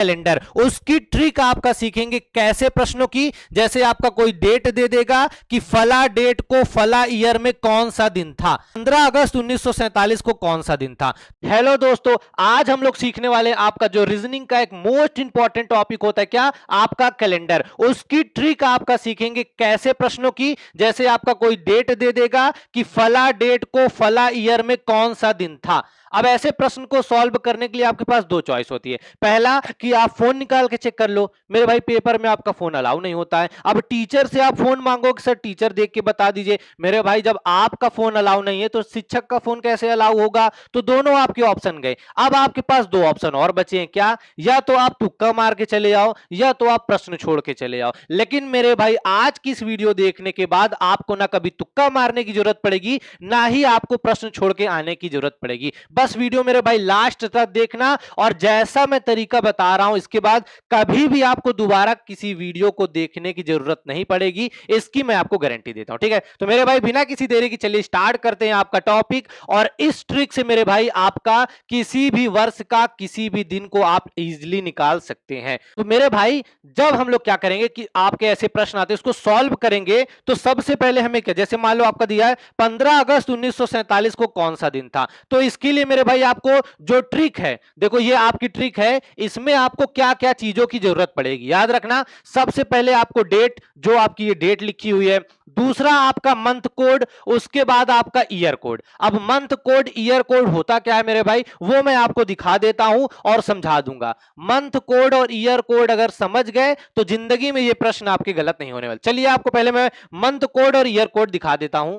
Calendar, उसकी trick आपका सीखेंगे। कैसे प्रश्नों की, जैसे आपका कोई डेट दे देगा कि फला डेट को फला ईयर में कौन सा दिन था, 15 अगस्त 1947 को कौन सा दिन था। हेलो दोस्तों, आज हम लोग सीखने वाले आपका जो रीजनिंग का एक मोस्ट इंपॉर्टेंट टॉपिक होता है, क्या, आपका कैलेंडर, उसकी ट्रिक आपका सीखेंगे। कैसे प्रश्नों की, जैसे आपका कोई डेट दे देगा कि फला डेट को फला ईयर में कौन सा दिन था। अब ऐसे प्रश्न को सॉल्व करने के लिए आपके पास दो चॉइस होती है। पहला कि आप फोन निकाल के चेक कर लो, मेरे भाई पेपर में आपका फोन अलाउ नहीं होता है। अब टीचर से आप फोन मांगोगे, सर टीचर देख के बता दीजिए, मेरे भाई जब आपका फोन अलाउ नहीं है तो शिक्षक का फोन कैसे अलाउ होगा। तो दोनों आपके ऑप्शन गए। अब आपके पास दो ऑप्शन और बचे हैं, क्या, या तो आप तुक्का मार के चले जाओ या तो आप प्रश्न छोड़ के चले जाओ। लेकिन मेरे भाई आज की इस वीडियो देखने के बाद आपको ना कभी तुक्का मारने की जरूरत पड़ेगी, ना ही आपको प्रश्न छोड़ के आने की जरूरत पड़ेगी। बस वीडियो मेरे भाई लास्ट तक देखना, और जैसा मैं तरीका बता रहा हूं इसके बाद कभी भी आपको दोबारा किसी वीडियो को देखने की जरूरत नहीं पड़ेगी, इसकी मैं आपको गारंटी देता हूं। ठीक है, तो मेरे भाई बिना किसी देरी के चलिए स्टार्ट करते हैं आपका टॉपिक। और इस ट्रिक से मेरे भाई आपका किसी भी वर्ष का किसी भी दिन को आप इजीली निकाल सकते हैं। तो मेरे भाई जब हम लोग क्या करेंगे कि आपके ऐसे प्रश्न आते हैं उसको सॉल्व करेंगे, तो सबसे पहले हमें क्या, जैसे मान लो आपका दिया है 15 अगस्त 1947 को कौन सा दिन था, तो इसके लिए मेरे भाई आपको जो ट्रिक है, देखो ये आपकी ट्रिक है, इसमें आपको क्या क्या चीजों की जरूरत पड़ेगी याद रखना। सबसे पहले आपको डेट, जो आपकी ये डेट लिखी हुई है, दूसरा आपका मंथ कोड, उसके बाद आपका ईयर कोड। अब मंथ कोड ईयर कोड होता क्या है मेरे भाई, वो मैं आपको दिखा देता हूं और समझा दूंगा। मंथ कोड और ईयर कोड अगर समझ गए तो जिंदगी में ये प्रश्न आपके गलत नहीं होने वाले। चलिए आपको पहले मैं मंथ कोड और ईयर कोड दिखा देता हूं।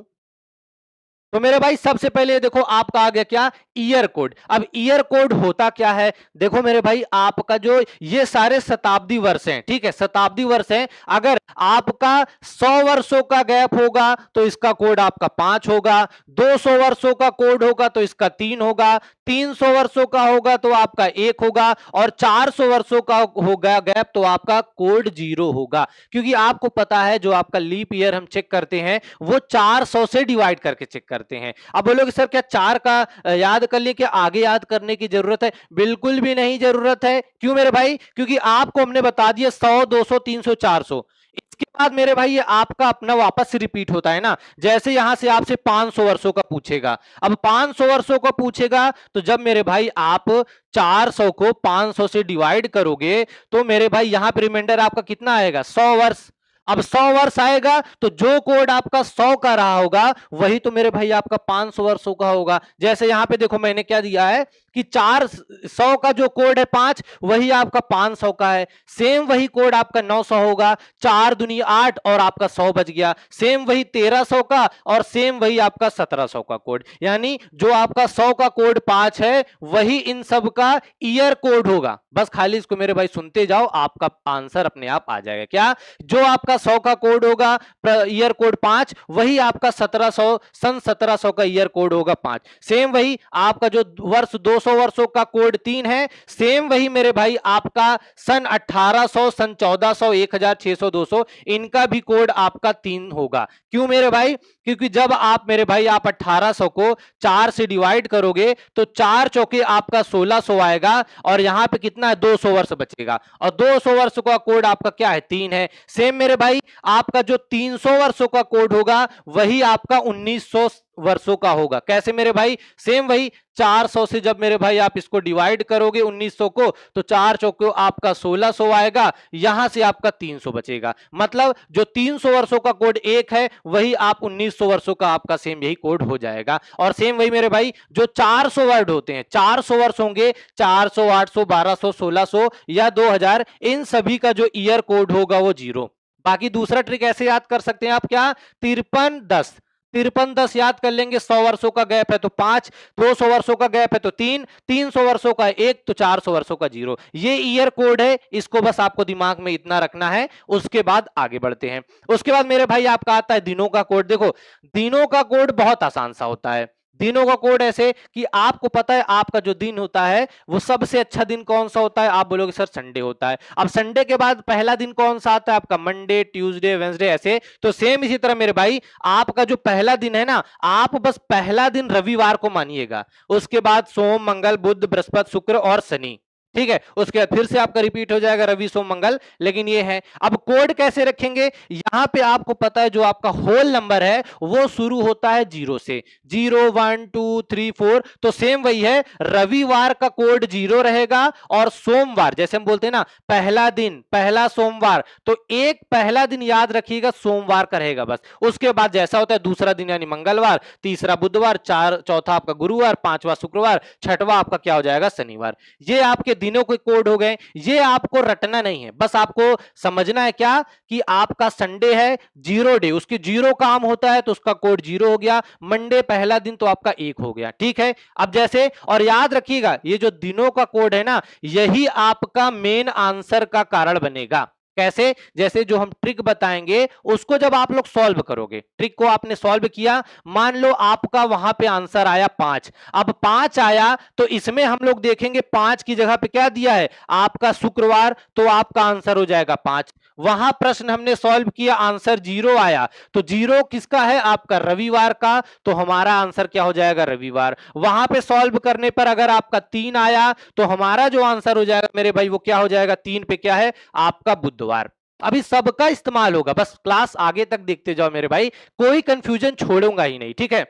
तो मेरे भाई सबसे पहले देखो आपका आ गया क्या, ईयर कोड। अब ईयर कोड होता क्या है, देखो मेरे भाई आपका जो ये सारे शताब्दी वर्ष हैं, ठीक है, शताब्दी वर्ष हैं। अगर आपका 100 वर्षों का गैप होगा तो इसका कोड आपका 5 होगा, 200 वर्षों का कोड होगा तो इसका 3 होगा, 300 वर्षों का होगा तो आपका 1 होगा, और 400 वर्षों का होगा गैप तो आपका कोड 0 होगा। क्योंकि आपको पता है जो आपका लीप ईयर हम चेक करते हैं वो 400 से डिवाइड करके चेक करते हैं। अब बोलोगे सर क्या 4 का याद कर लिए, क्या आगे याद करने की जरूरत है, बिल्कुल भी नहीं जरूरत है। क्यों मेरे भाई, क्योंकि आपको हमने बता दिया 100 200 300 400, इसके बाद मेरे भाई ये आपका अपना वापस से रिपीट होता है ना। जैसे यहां से आपसे 500 वर्षों का पूछेगा, अब 500 वर्षों का पूछेगा तो जब मेरे भाई आप 400 को 500 से डिवाइड करोगे तो मेरे भाई यहां पे रिमाइंडर आपका कितना आएगा, 100 वर्ष। अब 100 वर्ष आएगा तो जो कोड आपका 100 का रहा होगा वही तो मेरे भाई आपका 500 वर्षों का होगा। जैसे यहां पे देखो मैंने क्या दिया है कि 400 का जो कोड है 5, वही आपका 500 का है। सेम वही कोड आपका 900 होगा, 4 दूनी 8 और आपका 100 बच गया। सेम वही 1300 का और सेम वही आपका 1700 का कोड। यानी जो आपका 100 का कोड 5 है वही इन सब का ईयर कोड होगा। बस खाली इसको मेरे भाई सुनते जाओ, आपका आंसर अपने आप आ जाएगा। क्या, जो आपका 100 का कोड होगा ईयर कोड 5, वही आपका 1700 सन 1700 का ईयर कोड होगा 5। सेम वही आपका जो वर्ष 200 वर्षों का कोड 3 है, सेम वही मेरे भाई आपका सन 1800 सन 1400 1600 200 इनका भी कोड आपका 3 होगा। क्यों मेरे भाई, क्योंकि जब आप मेरे भाई आप 1800 को 4 से डिवाइड करोगे तो 4 चौके आपका 1600 आएगा, और यहां पे कितना है 200 वर्ष बचेगा, और 200 वर्ष का कोड आपका क्या है 3 है। सेम मेरे भाई आपका जो 300 वर्षों का कोड होगा वही आपका 1900 वर्षों का होगा। कैसे मेरे भाई, सेम वही 400 से जब मेरे भाई आप इसको डिवाइड करोगे 1900 को तो 4 चौको आपका 1600 आएगा, यहां से आपका 300 बचेगा। मतलब जो 300 वर्षों का कोड 1 है वही आप 1900 वर्षों का आपका सेम यही कोड हो जाएगा। और सेम वही मेरे भाई जो 400 वर्ड होते हैं, 400 वर्ष होंगे, 400 800 1200 1600 या 2000, इन सभी का जो ईयर कोड होगा वो 0। बाकी दूसरा ट्रिक ऐसे याद कर सकते हैं आप, क्या, 53 10 53 10 याद कर लेंगे। 100 वर्षों का गैप है तो 5, 200 वर्षों का गैप है तो 3, 300 वर्षों का 1 तो 400 वर्षों का 0। ये ईयर कोड है, इसको बस आपको दिमाग में इतना रखना है। उसके बाद आगे बढ़ते हैं। उसके बाद मेरे भाई आपका आता है दिनों का कोड। देखो दिनों का कोड बहुत आसान सा होता है। दिनों का कोड ऐसे कि आपको पता है आपका जो दिन होता है वो सबसे अच्छा दिन कौन सा होता है, आप बोलोगे सर संडे होता है। अब संडे के बाद पहला दिन कौन सा आता है आपका, मंडे ट्यूसडे वेंसडे, ऐसे। तो सेम इसी तरह मेरे भाई आपका जो पहला दिन है ना, आप बस पहला दिन रविवार को मानिएगा, उसके बाद सोम मंगल बुध बृहस्पति शुक्र और शनि। ठीक है, उसके बाद फिर से आपका रिपीट हो जाएगा रवि सोम मंगल, लेकिन ये है। अब कोड कैसे रखेंगे, यहां पे आपको पता है जो आपका होल नंबर है वो शुरू होता है 0 से, 0 1 2 3 4, तो सेम वही है, रविवार का कोड 0 रहेगा और सोमवार, जैसे हम बोलते हैं ना पहला दिन पहला सोमवार, तो एक पहला दिन याद रखिएगा सोमवार का रहेगा बस। उसके बाद जैसा होता है दूसरा दिन यानी मंगलवार, तीसरा बुधवार, चौथा आपका गुरुवार, पांचवा शुक्रवार, छठवां आपका क्या हो जाएगा शनिवार। ये आपके दिनों के कोड हो गए, ये आपको रटना नहीं है, बस आपको समझना है क्या कि आपका संडे है 0 डे, उसकी 0 काम होता है तो उसका कोड 0 हो गया, मंडे पहला दिन तो आपका 1 हो गया। ठीक है, अब जैसे, और याद रखिएगा ये जो दिनों का कोड है ना, यही आपका मेन आंसर का कारण बनेगा। कैसे, जैसे जो हम ट्रिक बताएंगे उसको जब आप लोग सॉल्व करोगे, ट्रिक को आपने सॉल्व किया, मान लो आपका वहां पे आंसर आया 5, अब 5 आया तो इसमें हम लोग देखेंगे 5 की जगह पे क्या दिया है आपका शुक्रवार, तो आपका आंसर हो जाएगा 5। वहां प्रश्न हमने सॉल्व किया, आंसर 0 आया, तो 0 किसका है आपका रविवार का, तो हमारा आंसर क्या हो जाएगा रविवार। वहां पे सॉल्व करने पर अगर आपका 3 आया तो हमारा जो आंसर हो जाएगा मेरे भाई वो क्या हो जाएगा, 3 पे क्या है आपका बुधवार। अभी सबका इस्तेमाल होगा, बस क्लास आगे तक देखते जाओ मेरे भाई, कोई कंफ्यूजन छोड़ूंगा ही नहीं। ठीक है,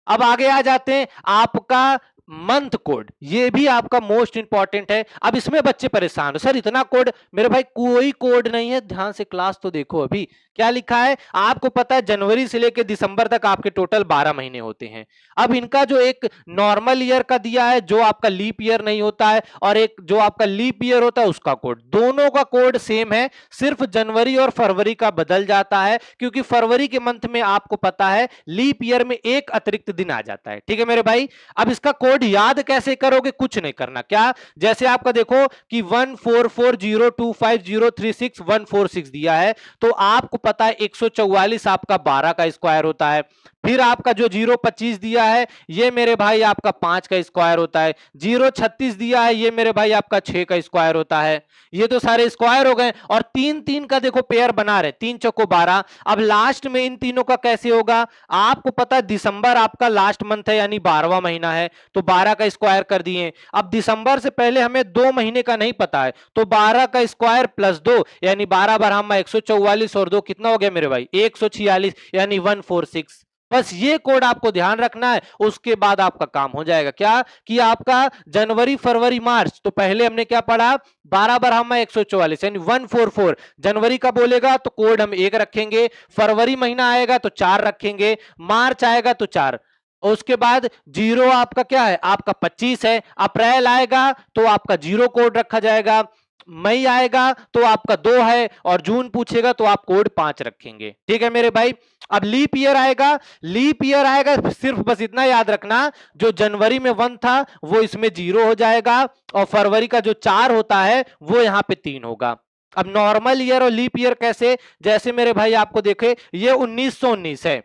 अब आगे आ जाते हैं, आपका मंथ कोड, ये भी आपका मोस्ट इंपॉर्टेंट है। अब इसमें बच्चे परेशान हो, सर इतना कोड, मेरे भाई कोई कोड नहीं है, ध्यान से क्लास तो देखो। अभी क्या लिखा है आपको पता है, जनवरी से लेकर दिसंबर तक आपके टोटल 12 महीने होते हैं। अब इनका जो एक नॉर्मल ईयर का दिया है, जो आपका लीप ईयर नहीं होता है, और एक जो आपका लीप ईयर होता है उसका कोड, दोनों का कोड सेम है, सिर्फ जनवरी और फरवरी का बदल जाता है, क्योंकि फरवरी के मंथ में आपको पता है लीप ईयर में एक अतिरिक्त दिन आ जाता है। ठीक है मेरे भाई, अब इसका कोड याद कैसे करोगे, कुछ नहीं करना, क्या, जैसे आपका देखो कि 144025036 दिया है, तो आपको पता है 144 आपका 12 का स्क्वायर होता है, फिर आपका जो 025 दिया है ये मेरे भाई आपका 5 का स्क्वायर होता है, 036 दिया है ये मेरे भाई आपका 6 का स्क्वायर होता है। ये तो सारे स्क्वायर हो गए, और 3 3 का देखो पेयर बना रहे, 3 चौको 12। अब लास्ट में इन तीनों का कैसे होगा, आपको पता है दिसंबर आपका लास्ट मंथ है यानी 12वां महीना है, तो 12 का स्क्वायर कर दिए। अब दिसंबर से पहले हमें 2 महीने का नहीं पता है, तो 12 का स्क्वायर प्लस 2 यानी 12 बार हम 144 और 2 कितना हो गया मेरे भाई 146 यानी 146। बस ये कोड आपको ध्यान रखना है, उसके बाद आपका काम हो जाएगा। क्या कि आपका जनवरी फरवरी मार्च, तो पहले हमने क्या पढ़ा 12 बार हम 144 यानी 144, जनवरी का बोलेगा तो कोड हम 1 रखेंगे, फरवरी महीना आएगा तो 4 रखेंगे, मार्च आएगा तो 4, उसके बाद 0 आपका क्या है आपका 25 है, अप्रैल आएगा तो आपका 0 कोड रखा जाएगा, मई आएगा तो आपका 2 है, और जून पूछेगा तो आप कोड 5 रखेंगे। ठीक है मेरे भाई, अब लीप ईयर आएगा, लीप ईयर आएगा सिर्फ बस इतना याद रखना, जो जनवरी में 1 था वो इसमें 0 हो जाएगा, और फरवरी का जो 4 होता है वो यहां पे 3 होगा। अब नॉर्मल ईयर और लीप ईयर कैसे, जैसे मेरे भाई आपको देखे ये 1919 है,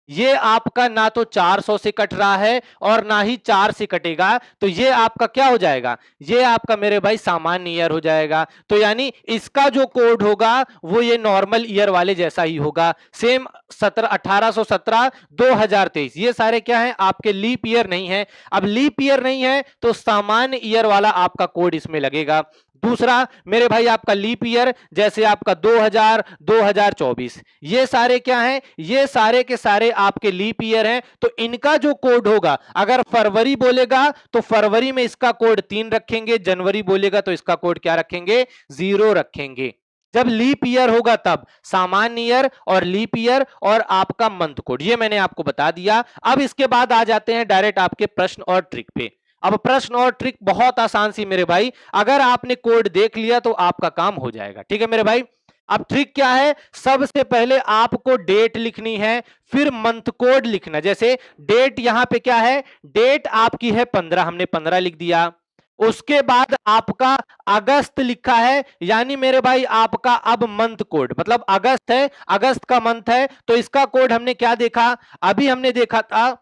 ये आपका ना तो 400 से कट रहा है और ना ही 4 से कटेगा, तो ये आपका क्या हो जाएगा, ये आपका मेरे भाई सामान्य ईयर हो जाएगा। तो यानी इसका जो कोड होगा वो ये नॉर्मल ईयर वाले जैसा ही होगा, सेम 1817 2023, ये सारे क्या है आपके लीप ईयर नहीं है। अब लीप ईयर नहीं है तो सामान्य ईयर वाला आपका कोड इसमें लगेगा। दूसरा मेरे भाई आपका लीप ईयर, जैसे आपका 2000 2024, ये सारे क्या हैं, ये सारे के सारे आपके लीप ईयर हैं, तो इनका जो कोड होगा, अगर फरवरी बोलेगा तो फरवरी में इसका कोड 3 रखेंगे, जनवरी बोलेगा तो इसका कोड क्या रखेंगे 0 रखेंगे। जब लीप ईयर होगा तब सामान्य ईयर और लीप ईयर और आपका मंथ कोड, ये मैंने आपको बता दिया। अब इसके बाद आ जाते हैं डायरेक्ट आपके प्रश्न और ट्रिक पे। अब प्रश्न और ट्रिक बहुत आसान सी मेरे भाई, अगर आपने कोड देख लिया तो आपका काम हो जाएगा। ठीक है मेरे भाई, अब ट्रिक क्या है, सबसे पहले आपको डेट लिखनी है, फिर मंथ कोड लिखना। जैसे डेट यहां पे क्या है, डेट आपकी है 15, हमने 15 लिख दिया। उसके बाद आपका अगस्त लिखा है, यानी मेरे भाई आपका अब मंथ कोड, मतलब अगस्त है, अगस्त का मंथ है, तो इसका कोड हमने क्या देखा, अभी हमने देखा था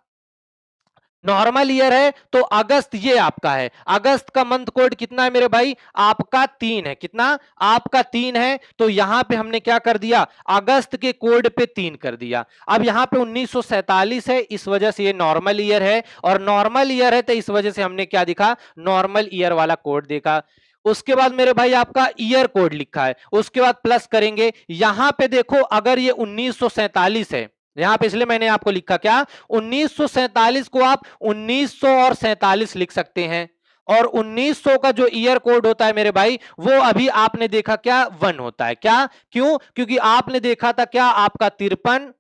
नॉर्मल ईयर है तो अगस्त ये आपका है, अगस्त का मंथ कोड कितना है मेरे भाई, आपका 3 है। कितना, आपका 3 है। तो यहां पे हमने क्या कर दिया, अगस्त के कोड पे 3 कर दिया। अब यहां पे 1947 है, इस वजह से ये नॉर्मल ईयर है, और नॉर्मल ईयर है तो इस वजह से हमने क्या दिखा, नॉर्मल ईयर वाला कोड देखा। उसके बाद मेरे भाई आपका ईयर कोड लिखा है, उसके बाद प्लस करेंगे। यहां पे देखो अगर ये 1947 है, यहां पे इसलिए मैंने आपको लिखा क्या, 1947 को आप 1900 और 47 लिख सकते हैं। और 1900 का जो ईयर कोड होता है मेरे भाई, वो अभी आपने देखा क्या 1 होता है। क्या, क्यों, क्योंकि आपने देखा था क्या, आपका 53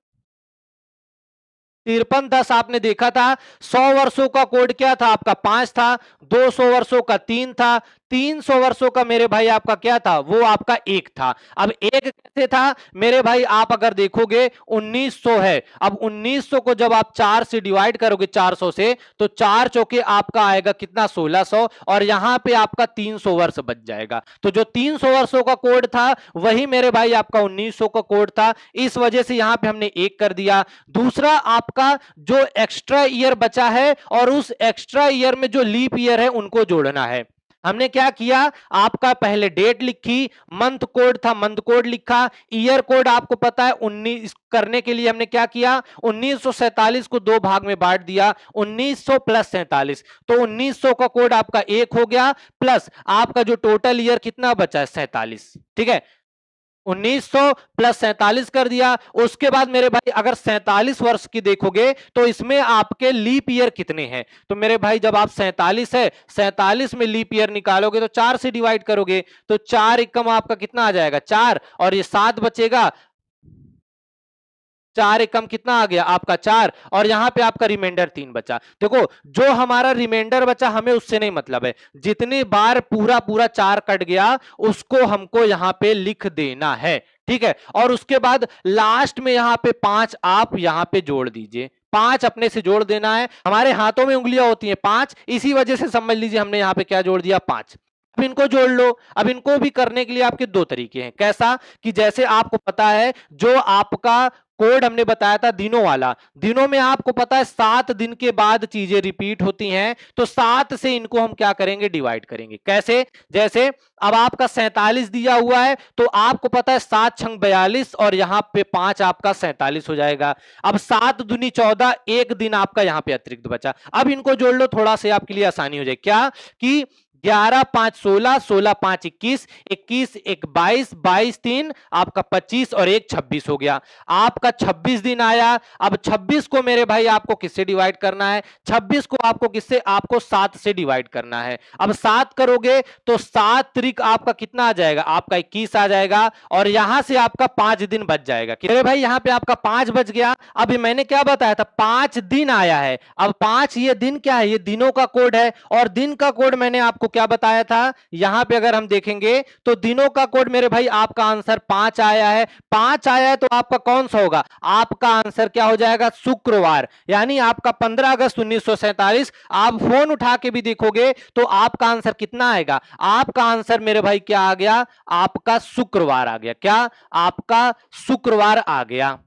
5310 आपने देखा था। 100 वर्षों का कोड क्या था आपका 5 था, 200 वर्षों का 3 था, 300 वर्षों का मेरे भाई आपका क्या था, वो आपका 1 था। अब 1 कैसे था मेरे भाई, आप अगर देखोगे 1900 है, अब 1900 को जब आप 4 से डिवाइड करोगे 400 से, तो 4 चौके आपका आएगा कितना 1600, और यहां पे आपका 300 वर्ष बच जाएगा। तो जो 300 वर्षों का कोड था वही मेरे भाई आपका 1900 का कोड था, इस वजह से यहां पे हमने 1 कर दिया। दूसरा आपका जो एक्स्ट्रा ईयर बचा है, और उस एक्स्ट्रा ईयर में जो लीप ईयर है उनको जोड़ना है। हमने क्या किया, आपका पहले डेट लिखी, मंथ कोड था मंथ कोड लिखा, ईयर कोड आपको पता है 19 करने के लिए हमने क्या किया, 1947 को 2 भाग में बांट दिया, 1900 प्लस 47। तो 1900 का कोड आपका 1 हो गया, प्लस आपका जो टोटल ईयर कितना बचा है 47। ठीक है, 1900 प्लस 47 कर दिया। उसके बाद मेरे भाई अगर 47 वर्ष की देखोगे तो इसमें आपके लीप ईयर कितने हैं, तो मेरे भाई जब आप 47 है, 47 में लीप ईयर निकालोगे तो 4 से डिवाइड करोगे, तो 4 एकम आपका कितना आ जाएगा 4, और ये 7 बचेगा, 4 एकम कितना आ गया आपका 4, और यहां पे आपका रिमाइंडर 3 बचा। देखो जो हमारा रिमाइंडर बचा हमें उससे नहीं मतलब है, जितनी बार पूरा पूरा 4 कट गया उसको हमको यहां पे लिख देना है। ठीक है, और उसके बाद लास्ट में यहां पे 5 आप यहां पे जोड़ दीजिए, 5 अपने से जोड़ देना है। हमारे हाथों में उंगलियां होती हैं 5, इसी वजह से समझ लीजिए हमने यहां पे क्या जोड़ दिया 5। अब इनको जोड़ लो। अब इनको भी करने के लिए आपके 2 तरीके हैं। कैसा, कि जैसे आपको पता है जो आपका कोड हमने बताया था दिनों वाला, दिनों में आपको पता है 7 दिन के बाद चीजें रिपीट होती हैं, तो 7 से इनको हम क्या करेंगे, डिवाइड करेंगे। कैसे, जैसे अब आपका 47 दिया हुआ है, तो आपको पता है 7 छंग 42, और यहां पे 5 आपका 47 हो जाएगा। अब 7 दूनी 14, एक दिन आपका यहां पे अतिरिक्त बचा। अब इनको जोड़ लो, थोड़ा सा आपके लिए आसानी हो जाए। क्या, कि 11 5 16, 16 5 21, 21 1 22, 22 3 आपका 25, और 1 26 हो गया। आपका 26 दिन आया। अब 26 को मेरे भाई आपको किससे डिवाइड करना है, 26 को आपको किससे, आपको 7 से डिवाइड करना है। अब 7 करोगे तो 7 त्रिक आपका कितना आ जाएगा, आपका 21 आ जाएगा, और यहां से आपका 5 दिन बच जाएगा। मेरे भाई यहां पे आपका 5 बच गया। अब मैंने क्या बताया था, 5 दिन आया है। अब 5 ये दिन क्या है, ये दिनों का कोड है, और दिन का कोड मैंने आपको क्या बताया था, यहां पे अगर हम देखेंगे तो दिनों का कोड मेरे भाई आपका आंसर 5 आया है। 5 आया है तो आपका कौन सा होगा, आपका आंसर क्या हो जाएगा, शुक्रवार। यानी आपका 15 अगस्त 1947। आप फोन उठा के भी देखोगे तो आपका आंसर कितना आएगा, आपका आंसर मेरे भाई क्या आ गया, आपका शुक्रवार आ गया। क्या, आपका शुक्रवार आ गया।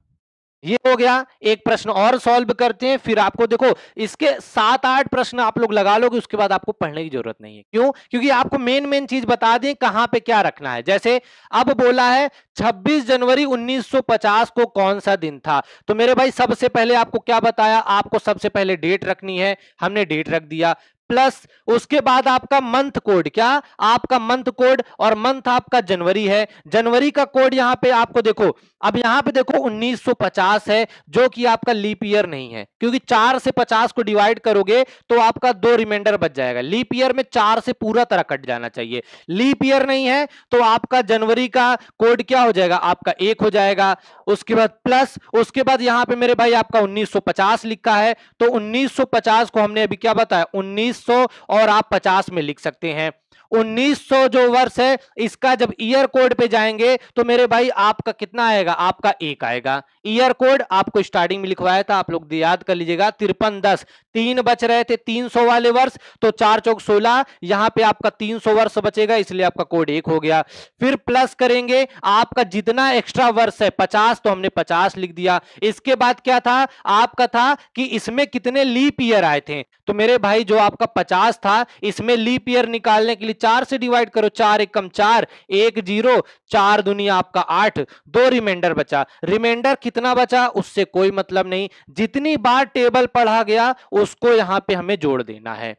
ये हो गया। एक प्रश्न और सॉल्व करते हैं, फिर आपको देखो इसके 7-8 प्रश्न आप लोग लगा लोगे, उसके बाद आपको पढ़ने की जरूरत नहीं है। क्यों, क्योंकि आपको मेन मेन चीज बता दें कहां पे क्या रखना है। जैसे अब बोला है 26 जनवरी 1950 को कौन सा दिन था, तो मेरे भाई सबसे पहले आपको क्या बताया, आपको सबसे पहले डेट रखनी है, हमने डेट रख दिया। प्लस उसके बाद आपका मंथ कोड, क्या, आपका मंथ कोड, और मंथ आपका जनवरी है, जनवरी का कोड यहां पे आपको देखो, अब यहां पे देखो 1950 है, जो कि आपका लीप ईयर नहीं है, क्योंकि 4 से 50 को डिवाइड करोगे तो आपका 2 रिमाइंडर बच जाएगा। लीप ईयर में 4 से पूरा तरह कट जाना चाहिए, लीप ईयर नहीं है, तो आपका जनवरी का कोड क्या हो जाएगा, आपका 1 हो जाएगा। उसके बाद प्लस, उसके बाद यहां पे मेरे भाई आपका 1950 लिखा है, तो 1950 को हमने अभी क्या बताया 1900, और आप 50 में लिख सकते हैं। 1900 जो वर्ष है इसका जब ईयर कोड पे जाएंगे तो मेरे भाई आपका कितना आएगा, आपका 1 आएगा। ईयर कोड आपको स्टार्टिंग में लिखवाया था, आप लोग याद कर लीजिएगा, 5310। 3 बच रहे थे 300 वाले वर्ष, तो 4 चौक 16, यहां पे आपका 300 वर्ष बचेगा, इसलिए आपका कोड 1 हो गया। फिर प्लस करेंगे आपका जितना एक्स्ट्रा वर्ष है 50, तो हमने 50 लिख दिया। इसके बाद क्या था आपका, था कि इसमें कितने लीप ईयर आए थे, तो मेरे भाई जो आपका 50 था इसमें लीप ईयर निकालने के लिए 4 से डिवाइड करो, 4 एकम 4, 1 0, 4 दुनिया आपका 8, 2 रिमाइंडर बचा। रिमाइंडर कितना बचा उससे कोई मतलब नहीं, जितनी बार टेबल पढ़ा गया उसको यहां पे हमें जोड़ देना है।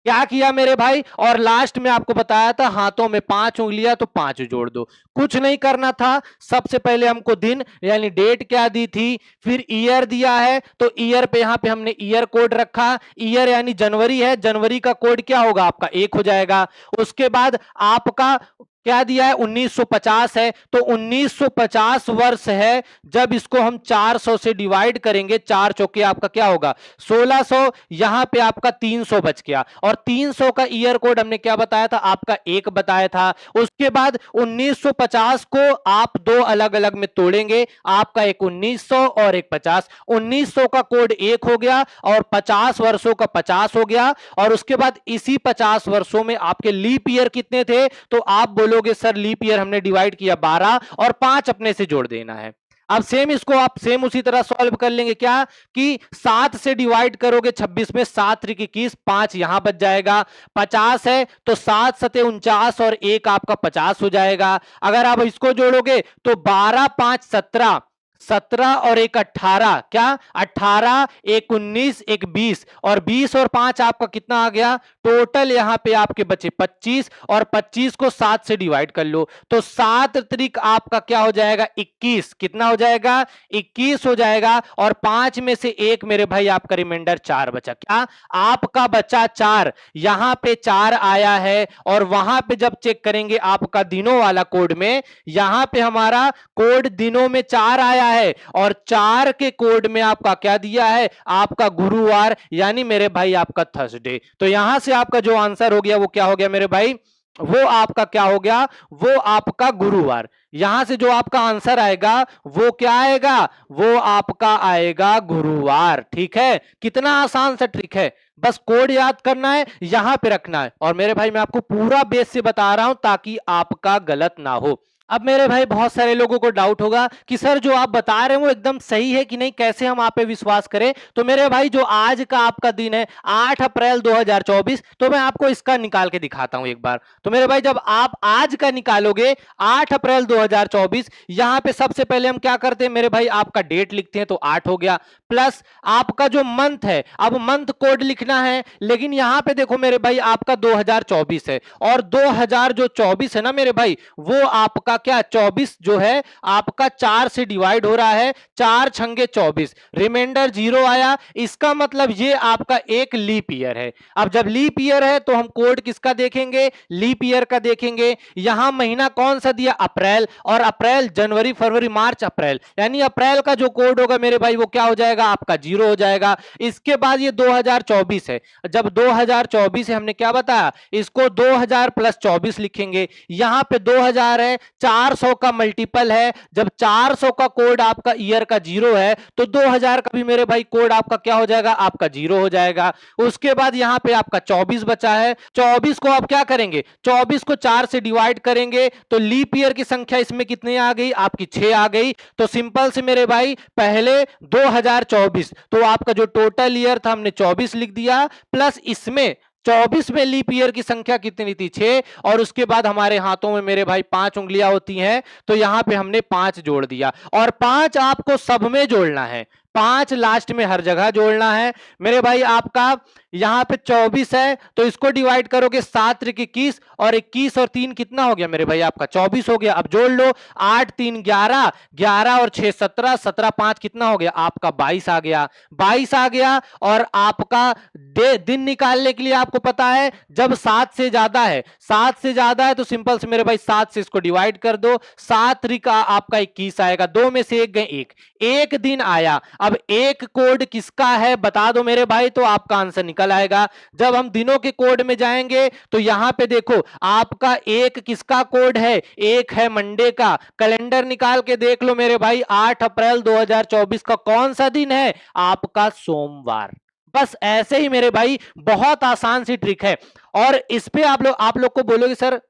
क्या किया मेरे भाई, और लास्ट में आपको बताया था हाथों में 5 उंगलियां, तो 5 जोड़ दो। कुछ नहीं करना था, सबसे पहले हमको दिन यानी डेट क्या दी थी, फिर ईयर दिया है, तो ईयर पे यहां पे हमने ईयर कोड रखा। ईयर यानी जनवरी है, जनवरी का कोड क्या होगा आपका 1 हो जाएगा। उसके बाद आपका क्या दिया है 1950 है, तो 1950 वर्ष है, जब इसको हम 400 से डिवाइड करेंगे, 4 चौके आपका क्या होगा 1600, यहां पे आपका 300 बच गया, और 300 का ईयर कोड हमने क्या बताया था, आपका 1 बताया था। उसके बाद 1950 को आप दो अलग अलग में तोड़ेंगे, आपका एक 1900 और एक 50। 1900 का कोड 1 हो गया और 50 वर्षों का 50 हो गया, और उसके बाद इसी 50 वर्षों में आपके लीप ईयर कितने थे, तो आप बोलोगे सर लीप ईयर हमने डिवाइड किया 12 और 5 अपने से जोड़ देना है। अब सेम इसको आप सेम उसी तरह सॉल्व कर लेंगे, क्या कि 7 से डिवाइड करोगे 26 में, 7 त्रिक 21, 5 यहां बच जाएगा। 50 है तो 7 सते 49 और 1 आपका 50 हो जाएगा। अगर आप इसको जोड़ोगे तो 12 5 17, 17 और 1 18, क्या 18, 1 19, 1 20, और 20 और 5 आपका कितना आ गया, टोटल यहां पे आपके बचे 25, और 25 को 7 से डिवाइड कर लो, तो 7 त्रिक आपका क्या हो जाएगा 21, कितना हो जाएगा 21 हो जाएगा, और 5 में से 1 मेरे भाई आपका रिमाइंडर 4 बचा, क्या आपका बचा 4, यहां पे 4 आया है, और वहां पे जब चेक करेंगे आपका दिनों वाला कोड में, यहां पे हमारा कोड दिनों में 4 आया है, और 4 के कोड में आपका क्या दिया है, आपका गुरुवार, यानी मेरे भाई आपका थर्सडे। तो यहां से आपका जो आंसर हो गया वो क्या हो गया मेरे भाई, वो आपका क्या हो गया, वो आपका गुरुवार। यहां से जो आपका आंसर आएगा वो क्या आएगा, वो आपका आएगा गुरुवार। ठीक है, कितना आसान सा ट्रिक है, बस कोड याद करना है, यहां पे रखना है, और मेरे भाई मैं आपको पूरा बेस से बता रहा हूं ताकि आपका गलत ना हो। अब मेरे भाई बहुत सारे लोगों को डाउट होगा कि सर जो आप बता रहे हैं वो एकदम सही है कि नहीं, कैसे हम आप पे विश्वास करें। तो मेरे भाई जो आज का आपका दिन है 8 अप्रैल 2024, तो मैं आपको इसका निकाल के दिखाता हूं एक बार। तो मेरे भाई जब आप आज का निकालोगे 8 अप्रैल 2024, यहां पे सबसे पहले हम क्या करते हैं मेरे भाई, आपका डेट लिखते हैं, तो 8 हो गया, प्लस आपका जो मंथ है, अब मंथ कोड लिखना है, लेकिन यहां पे देखो मेरे भाई आपका 2024 है, और 2000 जो 24 है ना मेरे भाई, वो आपका क्या 24 जो है आपका 4 से डिवाइड हो रहा है, 4 छंगे 24, रिमाइंडर 0 आया, इसका मतलब ये आपका एक लीप ईयर है। अब जब लीप ईयर है तो हम कोड किसका देखेंगे, लीप ईयर का देखेंगे। यहां महीना कौन सा दिया, अप्रैल, और अप्रैल जनवरी फरवरी मार्च अप्रैल, यानी अप्रैल का जो कोड होगा मेरे भाई वो क्या हो जाएगा, आपका 0 हो जाएगा। इसके बाद ये 2024 है, जब 2024 है हमने क्या बताया, इसको 2000 प्लस 24 लिखेंगे, यहां पे 2000 है, 400 का मल्टीपल है, जब 400 का कोड आपका ईयर का 0 है, तो 2000 का भी मेरे भाई कोड आपका क्या हो जाएगा, आपका 0 हो जाएगा। उसके बाद यहां पे आपका 24 बचा है, 24 को आप क्या करेंगे, 24 को 4 से डिवाइड करेंगे, तो लीप ईयर की संख्या इसमें कितनी आ गई, आपकी 6 आ गई। तो सिंपल से मेरे भाई पहले 2024, तो आपका जो टोटल ईयर था हमने 24 लिख दिया, प्लस इसमें 24 में लीप ईयर की संख्या कितनी थी 6, और उसके बाद हमारे हाथों में मेरे भाई 5 उंगलियां होती हैं, तो यहां पे हमने 5 जोड़ दिया, और 5 आपको सब में जोड़ना है, 5 लास्ट में हर जगह जोड़ना है मेरे भाई। आपका यहां पे 24 है, तो इसको डिवाइड करोगे 7 त्रिक 21, और 21 और 3 कितना हो गया मेरे भाई आपका 24 हो गया। अब जोड़ लो 8 3 11, 11 और 6 17, 17 5 कितना हो गया आपका 22 आ गया, 22 आ गया। और आपका दिन निकालने के लिए आपको पता है जब 7 से ज्यादा है, 7 से ज्यादा है तो सिंपल से मेरे भाई 7 से इसको डिवाइड कर दो, 7 त्रिक आपका 21 आएगा, 2 में से 1 गए 1 दिन आया। अब एक कोड किसका है बता दो मेरे भाई, तो आपका आंसर निकल निकल आएगा। जब हम दिनों के कोड में जाएंगे तो यहां पे देखो आपका एक किसका कोड है, एक है मंडे का। कैलेंडर निकाल के देख लो मेरे भाई, 8 अप्रैल 2024 का कौन सा दिन है, आपका सोमवार। बस ऐसे ही मेरे भाई, बहुत आसान सी ट्रिक है। और इस पे आप लोग को बोलोगे सर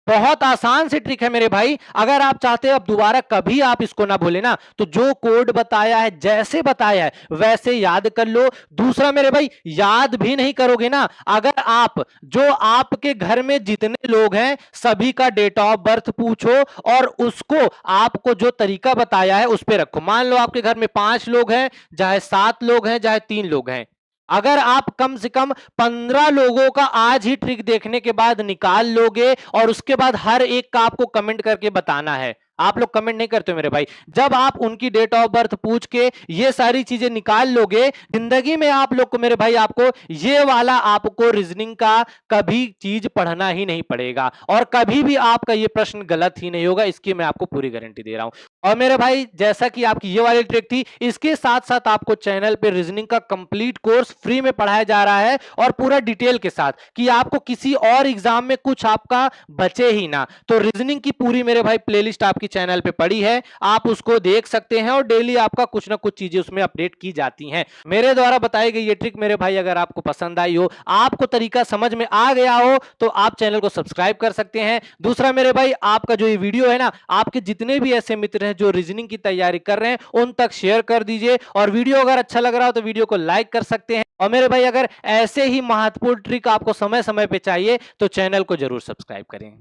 बहुत आसान सी ट्रिक है मेरे भाई, अगर आप चाहते हो अब दोबारा कभी आप इसको ना भूले ना, तो जो कोड बताया है जैसे बताया है वैसे याद कर लो। दूसरा मेरे भाई, याद भी नहीं करोगे ना, अगर आप जो आपके घर में जितने लोग हैं सभी का डेट ऑफ बर्थ पूछो और उसको आपको जो तरीका बताया है उस पर रखो। मान लो आपके घर में 5 लोग हैं, चाहे 7 लोग हैं, चाहे 3 लोग हैं, अगर आप कम से कम 15 लोगों का आज ही ट्रिक देखने के बाद निकाल लोगे और उसके बाद हर एक का आपको कमेंट करके बताना है। आप लोग कमेंट नहीं करते मेरे भाई, जब आप उनकी डेट ऑफ बर्थ पूछ के ये सारी चीजें निकाल लोगे, जिंदगी में आप लोग को मेरे भाई आपको ये वाला आपको रीजनिंग का कभी चीज पढ़ना ही नहीं पड़ेगा और कभी भी आपका ये प्रश्न गलत ही नहीं होगा, इसकी मैं आपको पूरी गारंटी दे रहा हूं। और मेरे भाई जैसा कि आपकी ये वाली ट्रिक थी, इसके साथ साथ आपको चैनल पे रीजनिंग का कंप्लीट कोर्स फ्री में पढ़ाया जा रहा है और पूरा डिटेल के साथ, कि आपको किसी और एग्जाम में कुछ आपका बचे ही ना। तो रीजनिंग की पूरी मेरे भाई प्लेलिस्ट आपकी चैनल पे पड़ी है, आप उसको देख सकते हैं और डेली आपका कुछ ना कुछ चीजें उसमें अपडेट की जाती हैं। मेरे द्वारा बताई गई ये ट्रिक मेरे भाई अगर आपको पसंद आई हो, आपको तरीका समझ में आ गया हो, तो आप चैनल को सब्सक्राइब कर सकते हैं। दूसरा मेरे भाई, आपका जो ये वीडियो है ना, आपके जितने भी ऐसे मित्र हैं जो रीजनिंग की तैयारी कर रहे हैं उन तक शेयर कर दीजिए। और वीडियो अगर अच्छा लग रहा हो तो वीडियो को लाइक कर सकते हैं। और मेरे भाई अगर ऐसे ही महत्वपूर्ण ट्रिक आपको समय समय पे चाहिए तो चैनल को जरूर सब्सक्राइब करें।